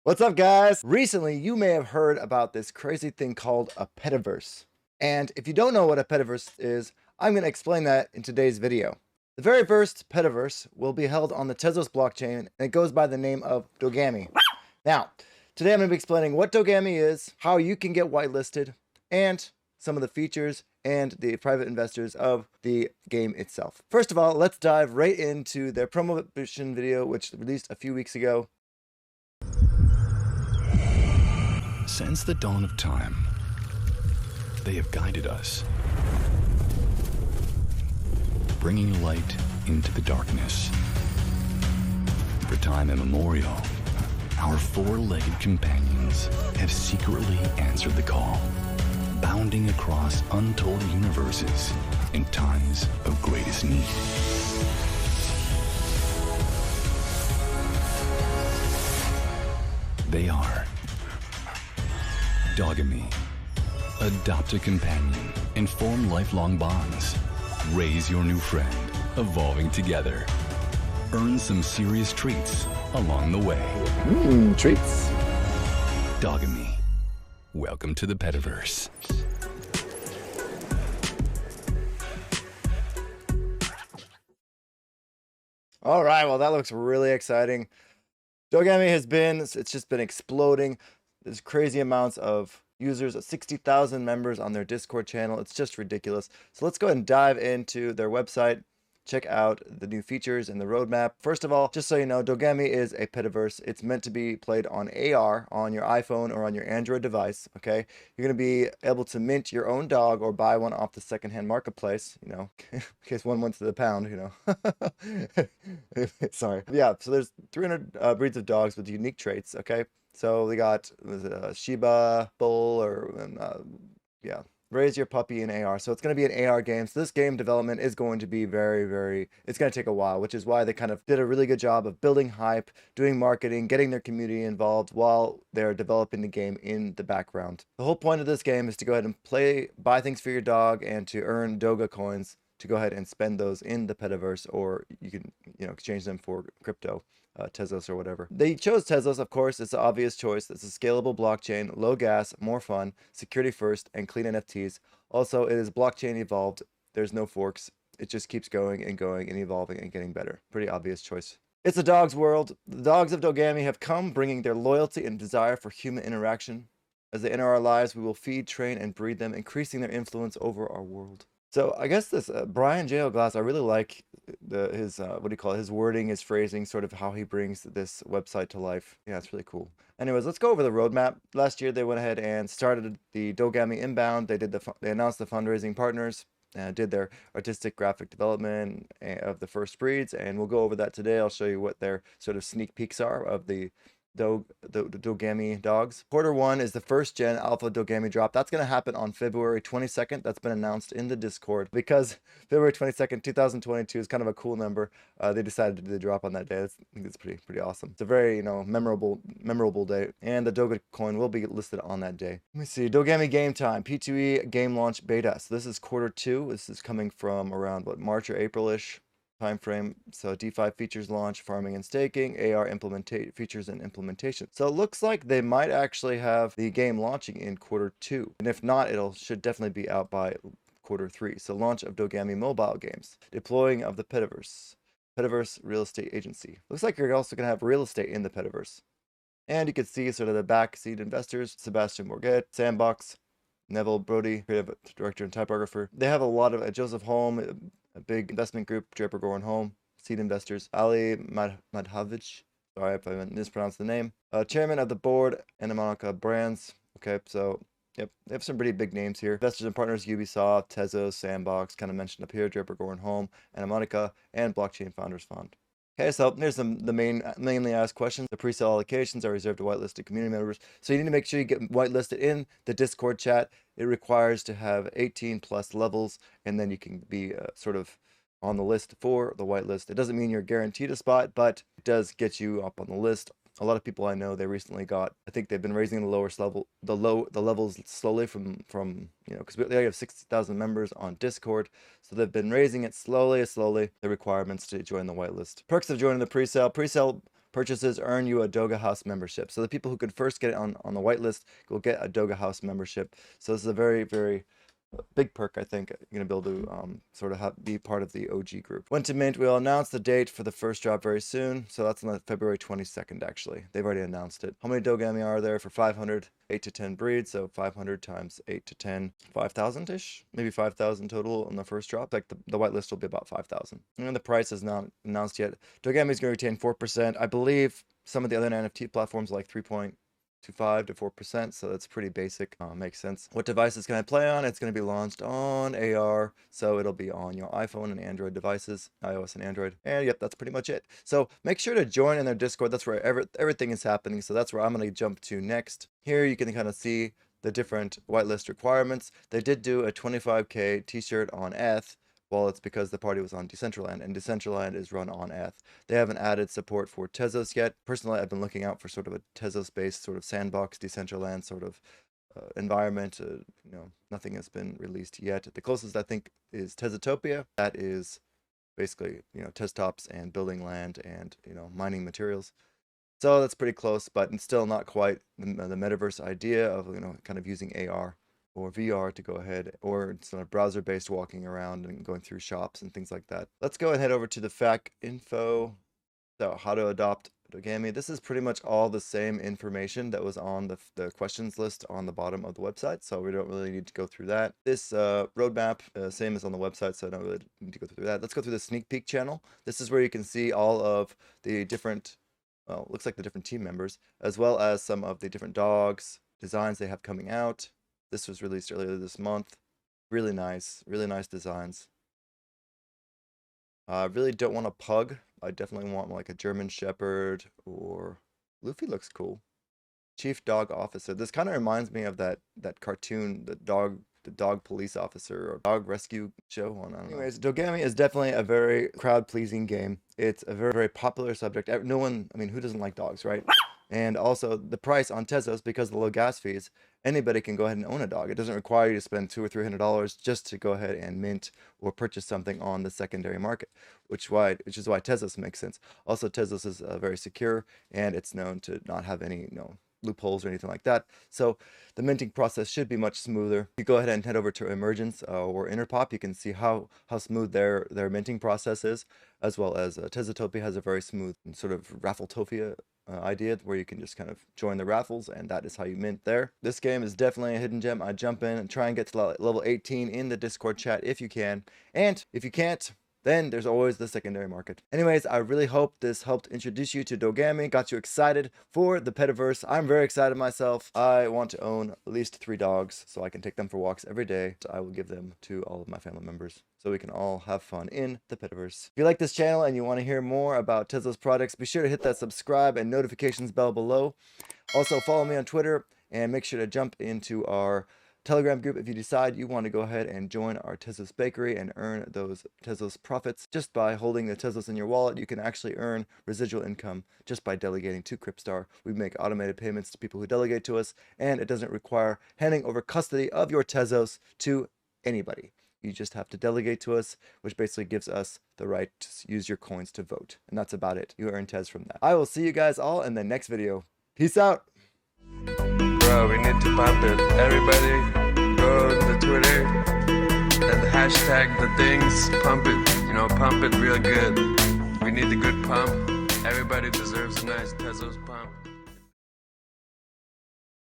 What's up, guys? Recently, you may have heard about this crazy thing called a Petaverse. And if you don't know what a Petaverse is, I'm going to explain that in today's video. The very first Petaverse will be held on the Tezos blockchain, and it goes by the name of Dogami. Now, today I'm going to be explaining what Dogami is, how you can get whitelisted, and some of the features and the private investors of the game itself. First of all, let's dive right into their promotion video, which released a few weeks ago. Since the dawn of time, they have guided us, bringing light into the darkness. For time immemorial, our four-legged companions have secretly answered the call, bounding across untold universes in times of greatest need. They are Dogami. Adopt a companion and form lifelong bonds. Raise your new friend, evolving together. Earn some serious treats along the way. Treats. Dogami. Welcome to the Petaverse. All right, well, that looks really exciting. Dogami it's just been exploding. There's crazy amounts of users, 60,000 members on their Discord channel. It's just ridiculous. So let's go ahead and dive into their website, check out the new features and the roadmap. First of all, just so you know, Dogami is a Petaverse. It's meant to be played on AR on your iPhone or on your Android device, okay? You're going to be able to mint your own dog or buy one off the secondhand marketplace, you know, in case one went to the pound, you know. Sorry. Yeah, so there's 300 breeds of dogs with unique traits, okay? So we got Shiba, Bull, yeah, raise your puppy in AR. So it's going to be an AR game. So this game development is going to be it's going to take a while, which is why they kind of did a really good job of building hype, doing marketing, getting their community involved while they're developing the game in the background. The whole point of this game is to go ahead and buy things for your dog and to earn Doga coins to go ahead and spend those in the Petaverse, or you can, exchange them for crypto. Tezos or whatever. They chose Tezos, of course. It's the obvious choice. It's a scalable blockchain, low gas, more fun, security first, and clean NFTs. Also, it is blockchain evolved. There's no forks. It just keeps going and evolving and getting better. Pretty obvious choice. It's a dog's world. The dogs of Dogami have come, bringing their loyalty and desire for human interaction. As they enter our lives, we will feed, train, and breed them, increasing their influence over our world. So I guess this Brian J. Glass, I really like his wording, his phrasing, sort of how he brings this website to life. Yeah, it's really cool. Anyways, let's go over the roadmap. Last year they went ahead and started the Dogami Inbound. They announced the fundraising partners, did their artistic graphic development of the first breeds, and we'll go over that today. I'll show you what their sort of sneak peeks are of the Dogami dogs. Quarter 1 is the first gen alpha Dogami drop. That's going to happen on February 22nd. That's been announced in the Discord because February 22nd, 2022 is kind of a cool number. They decided to do the drop on that day. I think it's pretty awesome. It's a very, memorable day, and the Doga coin will be listed on that day. Let me see. Dogami game time. P2E game launch beta. So this is quarter 2. This is coming from around March or April-ish time frame. So DeFi features launch, farming and staking, AR features and implementation. So it looks like they might actually have the game launching in quarter 2, and if not, should definitely be out by quarter 3. So launch of Dogami mobile games, deploying of the Petaverse real estate agency. Looks like you're also going to have real estate in the Petaverse, and you can see sort of the backseat investors: Sebastian Bourget, Sandbox, Neville Brody, creative director and typographer. They have a lot of Joseph Holm, a big investment group, Draper Goren Home, seed investors, Ali Madhavich, sorry if I mispronounced the name, chairman of the board, and Monica Brands. Okay, so yep, they have some pretty big names here. Investors and partners: Ubisoft, Tezos, Sandbox, kind of mentioned up here, Draper Goren Home, and Monica, and Blockchain Founders Fund. Okay, so here's the mainly asked questions. The pre-sale allocations are reserved to whitelisted community members. So you need to make sure you get whitelisted in the Discord chat. It requires to have 18 plus levels, and then you can be sort of on the list for the whitelist. It doesn't mean you're guaranteed a spot, but it does get you up on the list. A lot of people I know, they recently got, I think they've been raising the levels slowly from because they have 60,000 members on Discord. So they've been raising it slowly, the requirements to join the whitelist. Perks of joining the pre-sale. Pre-sale purchases earn you a Doga House membership. So the people who could first get it on the whitelist will get a Doga House membership. So this is a very, very big perk, I think. You're going to be able to sort of be part of the OG group. When to mint, we'll announce the date for the first drop very soon. So that's on February 22nd, actually. They've already announced it. How many Dogami are there for 500? 8 to 10 breeds, so 500 times 8 to 10, 5,000-ish, maybe 5,000 total on the first drop. Like the whitelist will be about 5,000. And the price is not announced yet. Dogami is going to retain 4%. I believe some of the other NFT platforms like 3.25 to 4%, so that's pretty basic. Makes sense. What devices can I play on? It's going to be launched on AR, so it'll be on your iPhone and Android devices, iOS and Android. And yep, that's pretty much it. So make sure to join in their Discord. That's where everything is happening. So that's where I'm going to jump to next. Here you can kind of see the different whitelist requirements. They did do a 25K t-shirt on ETH. Well, it's because the party was on Decentraland, and Decentraland is run on ETH. They haven't added support for Tezos yet. Personally, I've been looking out for sort of a Tezos-based sort of sandbox, Decentraland sort of environment. Nothing has been released yet. The closest, I think, is Tezotopia. That is basically, Tez tops and building land and, mining materials. So that's pretty close, but it's still not quite the metaverse idea of, kind of using AR or VR to go ahead, or sort of browser-based walking around and going through shops and things like that. Let's go and head over to the fact info. So how to adopt Dogami. This is pretty much all the same information that was on the questions list on the bottom of the website, so we don't really need to go through that. This roadmap, same as on the website, so I don't really need to go through that. Let's go through the sneak peek channel. This is where you can see all of the different, well, looks like the different team members, as well as some of the different dogs, designs they have coming out. This was released earlier this month. Really nice designs. I really don't want a pug. I definitely want like a German Shepherd, or Luffy looks cool. Chief Dog Officer. This kind of reminds me of that cartoon, the dog police officer or dog rescue show. Anyways, Dogami is definitely a very crowd-pleasing game. It's a very, very popular subject. No one, I mean, who doesn't like dogs, right? And also the price on Tezos, because of the low gas fees, anybody can go ahead and own a dog. It doesn't require you to spend $200 or $300 just to go ahead and mint or purchase something on the secondary market, which is why Tezos makes sense. Also, Tezos is very secure, and it's known to not have any loopholes or anything like that. So the minting process should be much smoother. You go ahead and head over to Emergence or Interpop. You can see how smooth their minting process is, as well as Tezotopia has a very smooth sort of Raffletopia idea where you can just kind of join the raffles, and that is how you mint there. This game is definitely a hidden gem. I jump in and try and get to level 18 in the Discord chat if you can, and if you can't, then there's always the secondary market. Anyways, I really hope this helped introduce you to Dogami, got you excited for the Petaverse. I'm very excited myself. I want to own at least 3 dogs so I can take them for walks every day. I will give them to all of my family members so we can all have fun in the Petaverse. If you like this channel and you want to hear more about Tezos products, be sure to hit that subscribe and notifications bell below. Also, follow me on Twitter, and make sure to jump into our Telegram group if you decide you want to go ahead and join our Tezos Bakery and earn those Tezos profits. Just by holding the Tezos in your wallet, you can actually earn residual income just by delegating to Cryptstar. We make automated payments to people who delegate to us, and it doesn't require handing over custody of your Tezos to anybody. You just have to delegate to us, which basically gives us the right to use your coins to vote. And that's about it. You earn Tez from that. I will see you guys all in the next video. Peace out. Bro, we need to pump it. Everybody, go to the Twitter and hashtag the things. Pump it. Pump it real good. We need the good pump. Everybody deserves a nice Tezos pump.